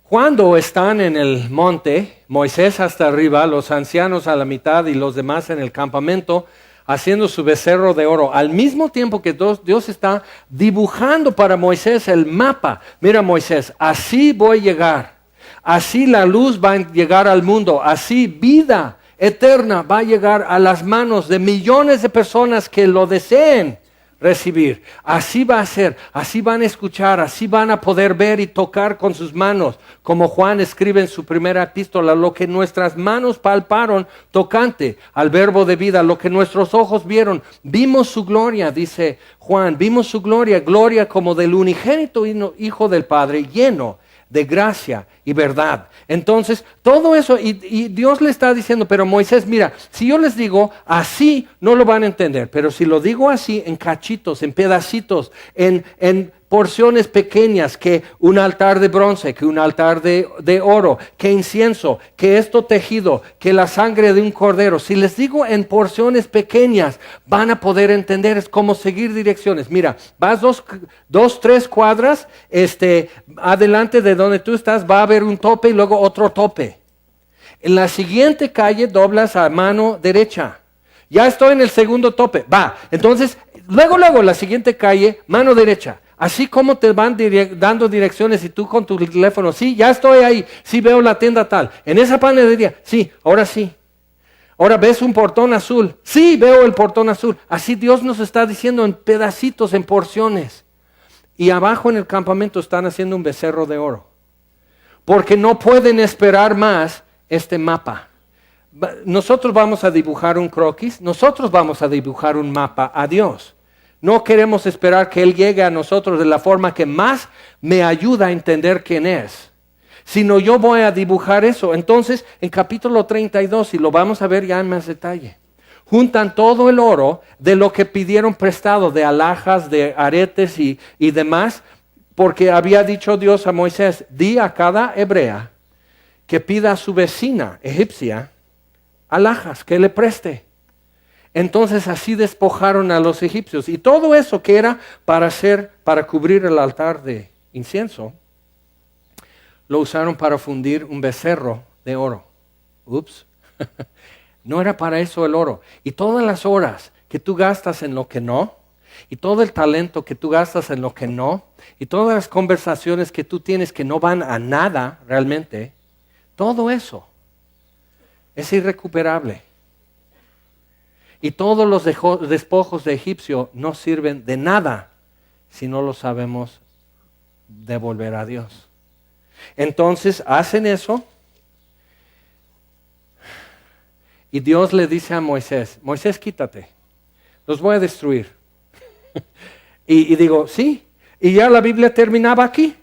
Cuando están en el monte, Moisés hasta arriba, los ancianos a la mitad y los demás en el campamento, haciendo su becerro de oro, al mismo tiempo que Dios está dibujando para Moisés el mapa. Mira Moisés, así voy a llegar, así la luz va a llegar al mundo, así vida eterna va a llegar a las manos de millones de personas que lo deseen recibir. Así va a ser, así van a escuchar, así van a poder ver y tocar con sus manos, como Juan escribe en su primera epístola, lo que nuestras manos palparon tocante al verbo de vida, lo que nuestros ojos vieron, vimos su gloria, dice Juan, vimos su gloria, gloria como del unigénito Hijo del Padre, lleno de gracia y verdad. Entonces, todo eso, y Dios le está diciendo, pero Moisés, mira, si yo les digo así, no lo van a entender, pero si lo digo así, en cachitos, en pedacitos, en porciones pequeñas, que un altar de bronce, que un altar de oro, que incienso, que esto tejido, que la sangre de un cordero, si les digo en porciones pequeñas, van a poder entender, es como seguir direcciones. Mira, vas 3 cuadras, adelante de donde tú estás va a haber un tope y luego otro tope. En la siguiente calle doblas a mano derecha. Ya estoy en el segundo tope, va. Entonces, luego la siguiente calle, mano derecha. Así como te van dando direcciones y tú con tu teléfono, sí, ya estoy ahí, sí veo la tienda tal. En esa panadería, sí, ahora sí. Ahora ves un portón azul, sí, veo el portón azul. Así Dios nos está diciendo en pedacitos, en porciones. Y abajo en el campamento están haciendo un becerro de oro. Porque no pueden esperar más este mapa. Nosotros vamos a dibujar un croquis, nosotros vamos a dibujar un mapa a Dios. No queremos esperar que Él llegue a nosotros de la forma que más me ayuda a entender quién es, sino yo voy a dibujar eso. Entonces, en capítulo 32, y lo vamos a ver ya en más detalle, juntan todo el oro de lo que pidieron prestado, de alhajas, de aretes y demás, porque había dicho Dios a Moisés, di a cada hebrea que pida a su vecina egipcia alhajas, que le preste. Entonces así despojaron a los egipcios. Y todo eso que era para cubrir el altar de incienso, lo usaron para fundir un becerro de oro. Ups. No era para eso el oro. Y todas las horas que tú gastas en lo que no, y todo el talento que tú gastas en lo que no, y todas las conversaciones que tú tienes que no van a nada realmente, todo eso es irrecuperable. Y todos los despojos de egipcio no sirven de nada si no lo sabemos devolver a Dios. Entonces hacen eso y Dios le dice a Moisés, Moisés, quítate, los voy a destruir. y digo, sí, y ya la Biblia terminaba aquí.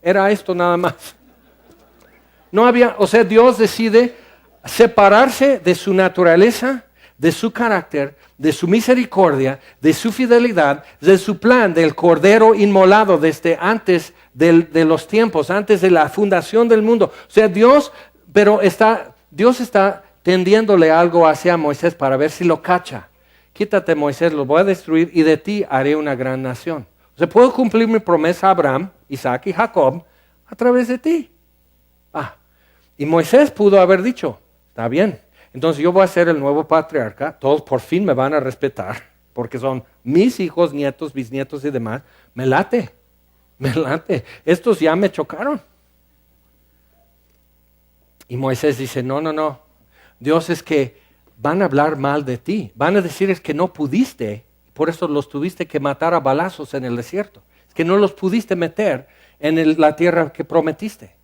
Era esto nada más. No había, o sea, Dios decide separarse de su naturaleza, de su carácter, de su misericordia, de su fidelidad, de su plan del cordero inmolado desde antes de los tiempos, antes de la fundación del mundo. O sea, Dios está tendiéndole algo hacia Moisés para ver si lo cacha. Quítate, Moisés, lo voy a destruir y de ti haré una gran nación. O sea, puedo cumplir mi promesa a Abraham, Isaac y Jacob a través de ti. Y Moisés pudo haber dicho, está bien. Entonces yo voy a ser el nuevo patriarca, todos por fin me van a respetar, porque son mis hijos, nietos, bisnietos y demás. Me late. Estos ya me chocaron. Y Moisés dice, no. Dios, es que van a hablar mal de ti. Van a decir es que no pudiste, por eso los tuviste que matar a balazos en el desierto. Es que no los pudiste meter en la tierra que prometiste.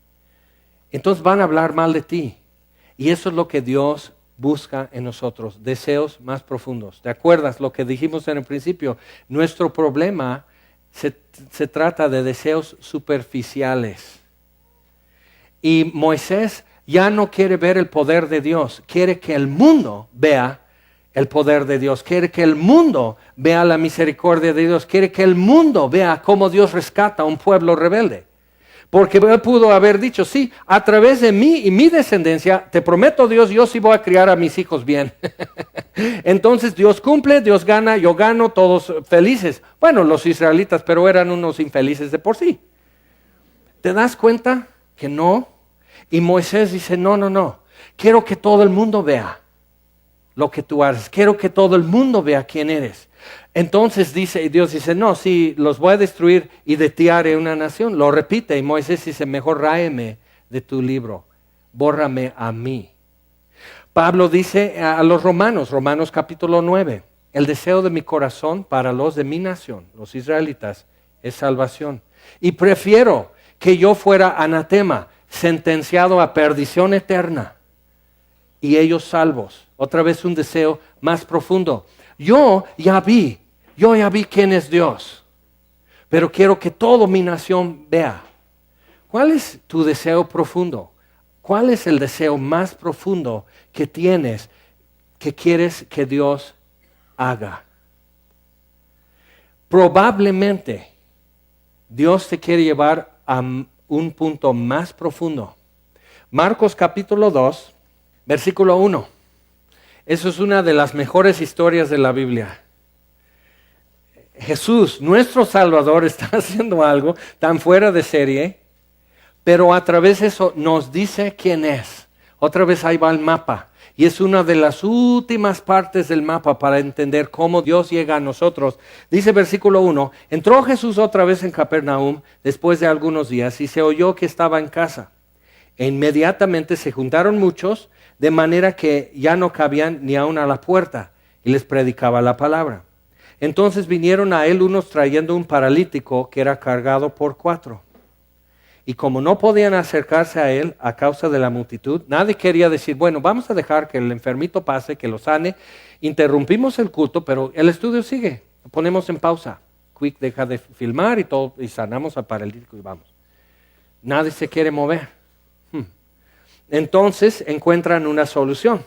Entonces van a hablar mal de ti. Y eso es lo que Dios busca en nosotros, deseos más profundos. ¿Te acuerdas lo que dijimos en el principio? Nuestro problema se trata de deseos superficiales. Y Moisés ya no quiere ver el poder de Dios, quiere que el mundo vea el poder de Dios, quiere que el mundo vea la misericordia de Dios, quiere que el mundo vea cómo Dios rescata a un pueblo rebelde. Porque él pudo haber dicho, sí, a través de mí y mi descendencia, te prometo Dios, yo sí voy a criar a mis hijos bien. Entonces Dios cumple, Dios gana, yo gano, todos felices. Bueno, los israelitas, pero eran unos infelices de por sí. ¿Te das cuenta que no? Y Moisés dice, no, quiero que todo el mundo vea lo que tú haces, quiero que todo el mundo vea quién eres. Entonces Dios dice, no, sí, los voy a destruir y de ti haré una nación. Lo repite y Moisés dice, mejor ráeme de tu libro, bórrame a mí. Pablo dice a los Romanos capítulo 9, el deseo de mi corazón para los de mi nación, los israelitas, es salvación. Y prefiero que yo fuera anatema, sentenciado a perdición eterna, y ellos salvos. Otra vez un deseo más profundo. Yo ya vi quién es Dios, pero quiero que toda mi nación vea. ¿Cuál es tu deseo profundo? ¿Cuál es el deseo más profundo que tienes, que quieres que Dios haga? Probablemente Dios te quiere llevar a un punto más profundo. Marcos capítulo 2, versículo 1. Eso es una de las mejores historias de la Biblia. Jesús, nuestro Salvador, está haciendo algo tan fuera de serie, pero a través de eso nos dice quién es. Otra vez ahí va el mapa. Y es una de las últimas partes del mapa para entender cómo Dios llega a nosotros. Dice versículo 1, entró Jesús otra vez en Capernaum después de algunos días y se oyó que estaba en casa. E inmediatamente se juntaron muchos, de manera que ya no cabían ni aun a la puerta, y les predicaba la palabra. Entonces vinieron a él unos trayendo un paralítico que era cargado por 4. Y como no podían acercarse a él a causa de la multitud, nadie quería decir, bueno, vamos a dejar que el enfermito pase, que lo sane. Interrumpimos el culto, pero el estudio sigue. Lo ponemos en pausa. Quick deja de filmar y todo, y sanamos al paralítico y vamos. Nadie se quiere mover. Entonces encuentran una solución.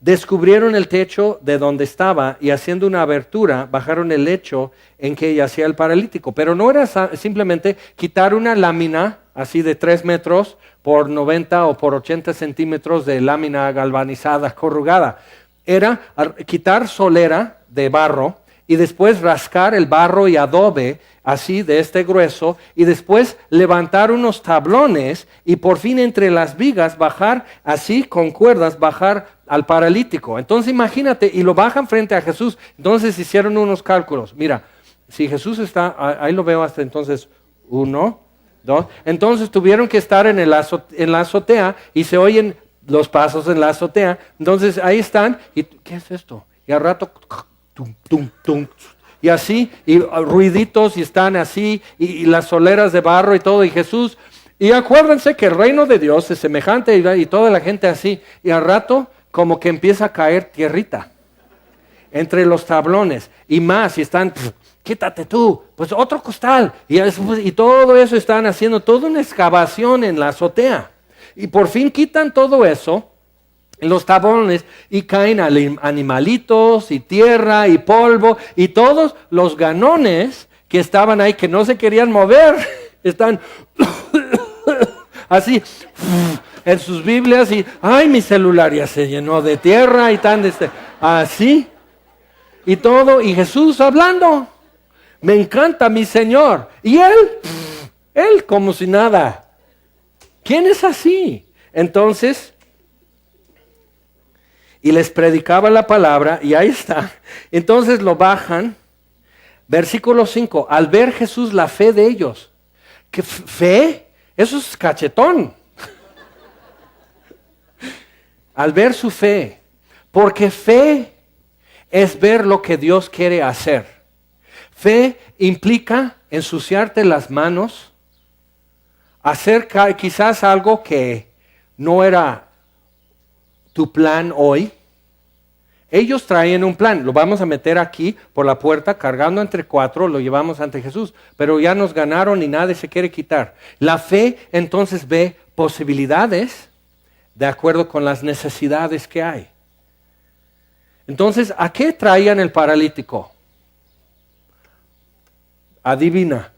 Descubrieron el techo de donde estaba y haciendo una abertura bajaron el lecho en que yacía el paralítico. Pero no era simplemente quitar una lámina así de 3 metros por 90 o por 80 centímetros de lámina galvanizada, corrugada. Era quitar solera de barro y después rascar el barro y adobe así de este grueso y después levantar unos tablones y por fin entre las vigas bajar así con cuerdas, bajar al paralítico. Entonces imagínate, y lo bajan frente a Jesús. Entonces hicieron unos cálculos. Mira, si Jesús está, ahí lo veo hasta entonces 1, 2. Entonces tuvieron que estar en la azotea y se oyen los pasos en la azotea. Entonces ahí están y ¿qué es esto? Y al rato tum, tum, tum, y así, y ruiditos, y están así, y las soleras de barro y todo, y Jesús, y acuérdense que el reino de Dios es semejante, y toda la gente así, y al rato, como que empieza a caer tierrita, entre los tablones, y más, y están, quítate tú, pues otro costal, y todo eso están haciendo, toda una excavación en la azotea, y por fin quitan todo eso, los tablones, y caen animalitos y tierra y polvo y todos los ganones que estaban ahí que no se querían mover están así en sus Biblias y ay, mi celular ya se llenó de tierra y tan así y todo, y Jesús hablando, me encanta mi Señor, y él como si nada. ¿Quién es así? Entonces y les predicaba la palabra, y ahí está. Entonces lo bajan. Versículo 5. Al ver Jesús la fe de ellos. ¿Qué fe? Eso es cachetón. Al ver su fe. Porque fe es ver lo que Dios quiere hacer. Fe implica ensuciarte las manos, hacer quizás algo que no era tu plan hoy? Ellos traen un plan, lo vamos a meter aquí por la puerta, cargando entre 4, lo llevamos ante Jesús, pero ya nos ganaron y nadie se quiere quitar. La fe entonces ve posibilidades de acuerdo con las necesidades que hay. Entonces, ¿a qué traían el paralítico? Adivina,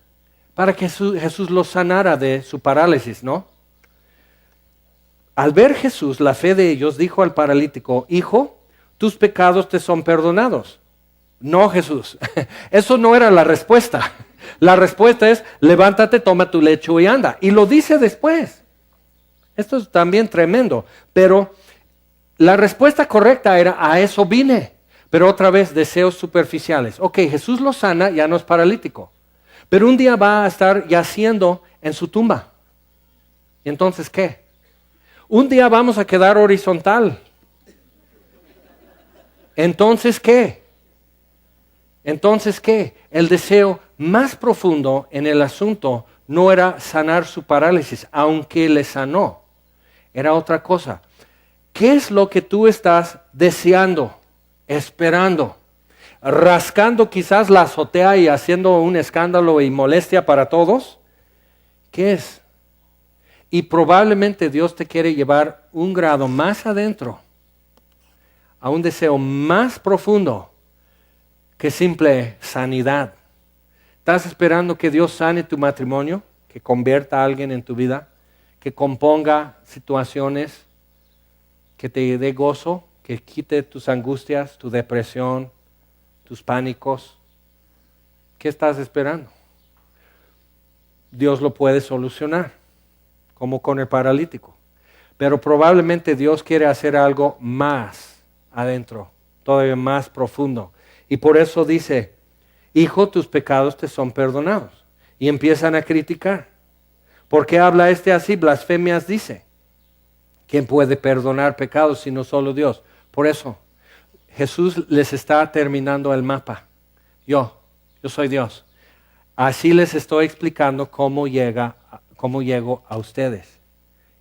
para que Jesús lo sanara de su parálisis, ¿no? Al ver Jesús, la fe de ellos dijo al paralítico, hijo, tus pecados te son perdonados. No, Jesús, eso no era la respuesta. La respuesta es, levántate, toma tu lecho y anda. Y lo dice después. Esto es también tremendo, pero la respuesta correcta era, a eso vine. Pero otra vez, deseos superficiales. Ok, Jesús lo sana, ya no es paralítico. Pero un día va a estar yaciendo en su tumba. ¿Y entonces qué? Un día vamos a quedar horizontal. ¿Entonces qué? ¿Entonces qué? El deseo más profundo en el asunto no era sanar su parálisis, aunque le sanó. Era otra cosa. ¿Qué es lo que tú estás deseando, esperando, rascando quizás la azotea y haciendo un escándalo y molestia para todos? ¿Qué es? Y probablemente Dios te quiere llevar un grado más adentro, a un deseo más profundo que simple sanidad. ¿Estás esperando que Dios sane tu matrimonio? Que convierta a alguien en tu vida, que componga situaciones, que te dé gozo, que quite tus angustias, tu depresión, tus pánicos. ¿Qué estás esperando? Dios lo puede solucionar, como con el paralítico. Pero probablemente Dios quiere hacer algo más adentro, todavía más profundo. Y por eso dice, hijo, tus pecados te son perdonados. Y empiezan a criticar. ¿Por qué habla así? Blasfemias dice. ¿Quién puede perdonar pecados sino solo Dios? Por eso, Jesús les está terminando el mapa. Yo soy Dios. Así les estoy explicando cómo llego a ustedes.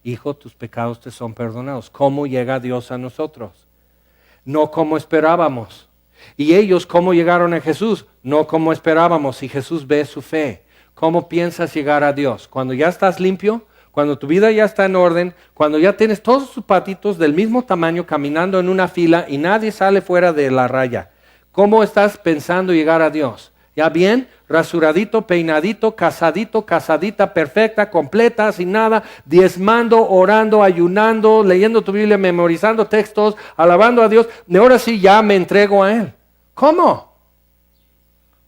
Hijo, tus pecados te son perdonados. ¿Cómo llega Dios a nosotros? No como esperábamos. Y ellos, ¿cómo llegaron a Jesús? No como esperábamos. Y Jesús ve su fe. ¿Cómo piensas llegar a Dios? Cuando ya estás limpio, cuando tu vida ya está en orden, cuando ya tienes todos tus patitos del mismo tamaño caminando en una fila y nadie sale fuera de la raya. ¿Cómo estás pensando llegar a Dios? ¿Ya bien? Rasuradito, peinadito, casadito, casadita, perfecta, completa, sin nada, diezmando, orando, ayunando, leyendo tu Biblia, memorizando textos, alabando a Dios. Y ahora sí ya me entrego a Él. ¿Cómo?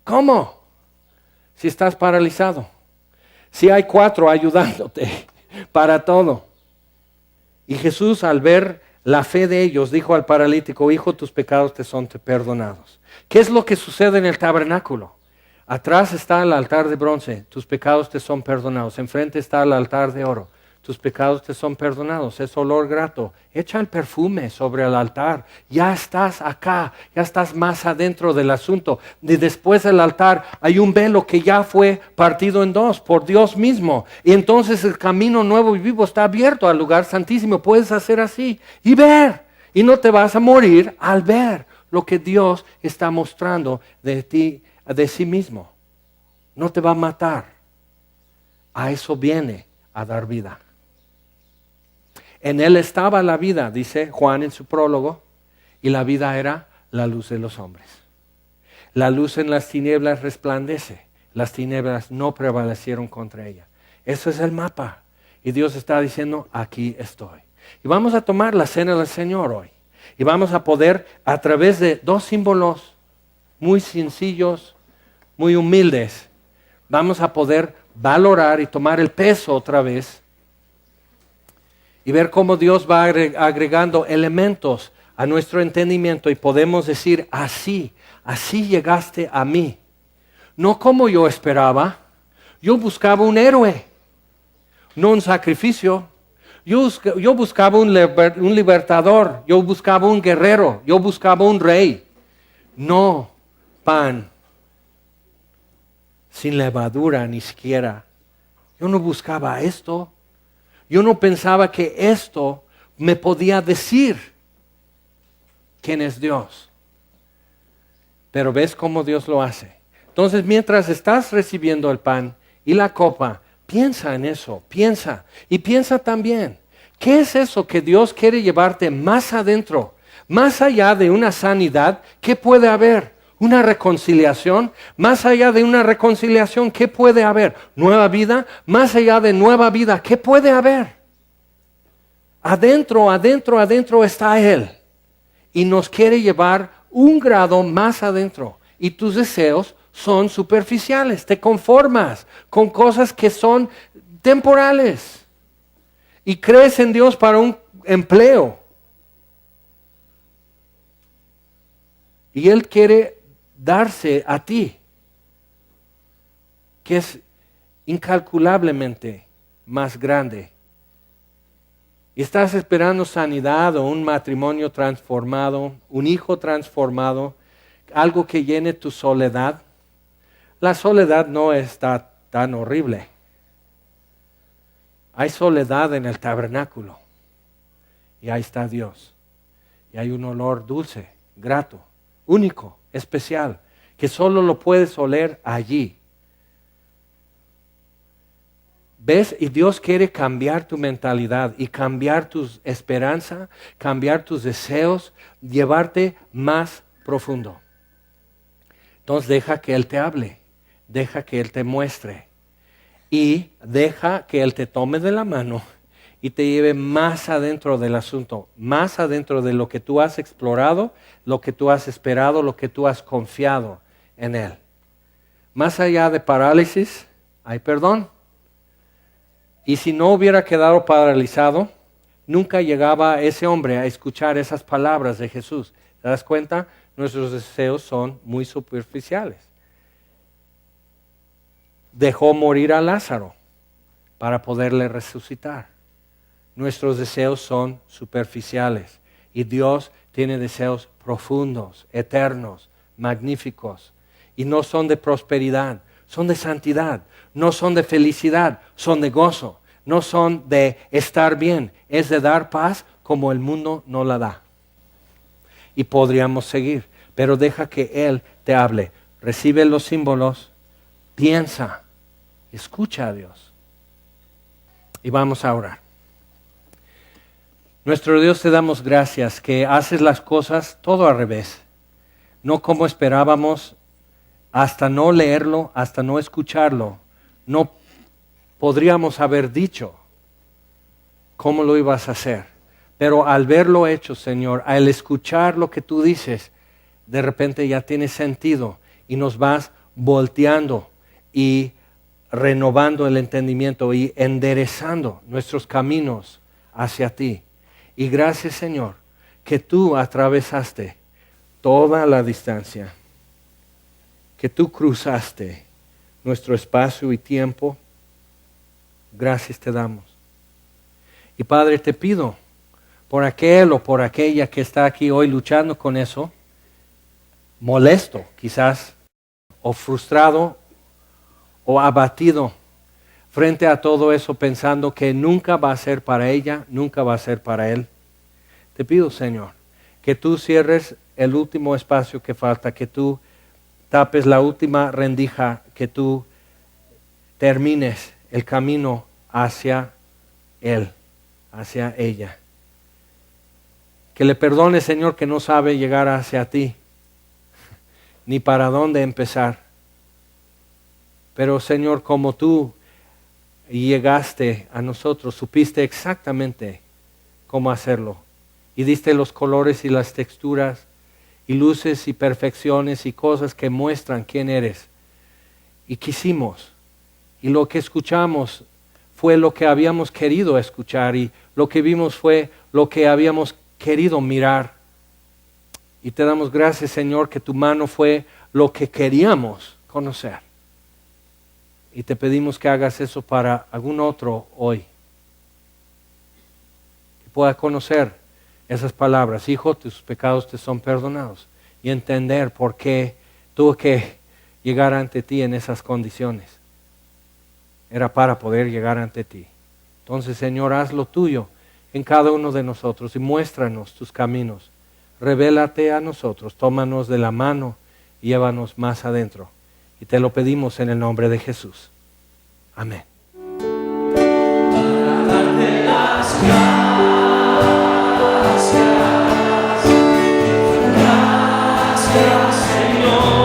¿Cómo? Si estás paralizado. Si hay 4 ayudándote para todo. Y Jesús, al ver la fe de ellos, dijo al paralítico, hijo, tus pecados te son perdonados. ¿Qué es lo que sucede en el tabernáculo? Atrás está el altar de bronce, tus pecados te son perdonados. Enfrente está el altar de oro, tus pecados te son perdonados. Es olor grato. Echa el perfume sobre el altar. Ya estás acá, ya estás más adentro del asunto. Y después del altar hay un velo que ya fue partido en 2 por Dios mismo. Y entonces el camino nuevo y vivo está abierto al lugar santísimo. Puedes hacer así y ver. Y no te vas a morir al ver lo que Dios está mostrando de ti, de sí mismo. No te va a matar. A eso viene a dar vida. En Él estaba la vida, dice Juan en su prólogo, y la vida era la luz de los hombres. La luz en las tinieblas resplandece. Las tinieblas no prevalecieron contra ella. Eso es el mapa. Y Dios está diciendo, aquí estoy. Y vamos a tomar la cena del Señor hoy. Y vamos a poder, a través de 2 símbolos muy sencillos, muy humildes, vamos a poder valorar y tomar el peso otra vez y ver cómo Dios va agregando elementos a nuestro entendimiento y podemos decir, así llegaste a mí. No como yo esperaba. Yo buscaba un héroe, no un sacrificio. Yo buscaba un libertador, yo buscaba un guerrero, yo buscaba un rey. No pan sin levadura ni siquiera. Yo no buscaba esto. Yo no pensaba que esto me podía decir quién es Dios. Pero ves cómo Dios lo hace. Entonces, mientras estás recibiendo el pan y la copa, piensa en eso, piensa. Y piensa también, ¿qué es eso que Dios quiere llevarte más adentro? Más allá de una sanidad, ¿qué puede haber? Una reconciliación. Más allá de una reconciliación, ¿qué puede haber? Nueva vida. Más allá de nueva vida, ¿qué puede haber? Adentro, adentro, adentro está Él. Y nos quiere llevar un grado más adentro. Y tus deseos son superficiales. Te conformas con cosas que son temporales. Y crees en Dios para un empleo. Y Él quiere darse a ti, que es incalculablemente más grande. Y estás esperando sanidad o un matrimonio transformado, un hijo transformado, algo que llene tu soledad. La soledad no está tan horrible. Hay soledad en el tabernáculo. Y ahí está Dios. Y hay un olor dulce, grato, único, especial, que solo lo puedes oler allí. ¿Ves? Y Dios quiere cambiar tu mentalidad y cambiar tu esperanza, cambiar tus deseos, llevarte más profundo. Entonces deja que Él te hable, deja que Él te muestre y deja que Él te tome de la mano y te lleve más adentro del asunto, más adentro de lo que tú has explorado, lo que tú has esperado, lo que tú has confiado en Él. Más allá de parálisis, hay perdón. Y si no hubiera quedado paralizado, nunca llegaba ese hombre a escuchar esas palabras de Jesús. ¿Te das cuenta? Nuestros deseos son muy superficiales. Dejó morir a Lázaro para poderle resucitar. Nuestros deseos son superficiales y Dios tiene deseos profundos, eternos, magníficos. Y no son de prosperidad, son de santidad. No son de felicidad, son de gozo. No son de estar bien, es de dar paz como el mundo no la da. Y podríamos seguir, pero deja que Él te hable. Recibe los símbolos, piensa, escucha a Dios. Y vamos a orar. Nuestro Dios, te damos gracias que haces las cosas todo al revés. No como esperábamos, hasta no leerlo, hasta no escucharlo. No podríamos haber dicho cómo lo ibas a hacer. Pero al verlo hecho, Señor, al escuchar lo que tú dices, de repente ya tiene sentido y nos vas volteando y renovando el entendimiento y enderezando nuestros caminos hacia ti. Y gracias, Señor, que tú atravesaste toda la distancia, que tú cruzaste nuestro espacio y tiempo. Gracias te damos. Y Padre, te pido por aquel o por aquella que está aquí hoy luchando con eso, molesto quizás, o frustrado, o abatido frente a todo eso, pensando que nunca va a ser para ella, nunca va a ser para él. Te pido, Señor, que tú cierres el último espacio que falta, que tú tapes la última rendija, que tú termines el camino hacia él, hacia ella. Que le perdones, Señor, que no sabe llegar hacia ti, ni para dónde empezar. Pero, Señor, como tú llegaste a nosotros, supiste exactamente cómo hacerlo. Y diste los colores y las texturas, y luces y perfecciones y cosas que muestran quién eres. Y quisimos, y lo que escuchamos fue lo que habíamos querido escuchar, y lo que vimos fue lo que habíamos querido mirar. Y te damos gracias, Señor, que tu mano fue lo que queríamos conocer. Y te pedimos que hagas eso para algún otro hoy, que pueda conocer esas palabras: hijo, tus pecados te son perdonados, y entender por qué tuvo que llegar ante ti en esas condiciones. Era para poder llegar ante ti. Entonces, Señor, haz lo tuyo en cada uno de nosotros y muéstranos tus caminos revélate a nosotros, tómanos de la mano y llévanos más adentro. Y te lo pedimos en el nombre de Jesús. Amén. Gracias, Señor.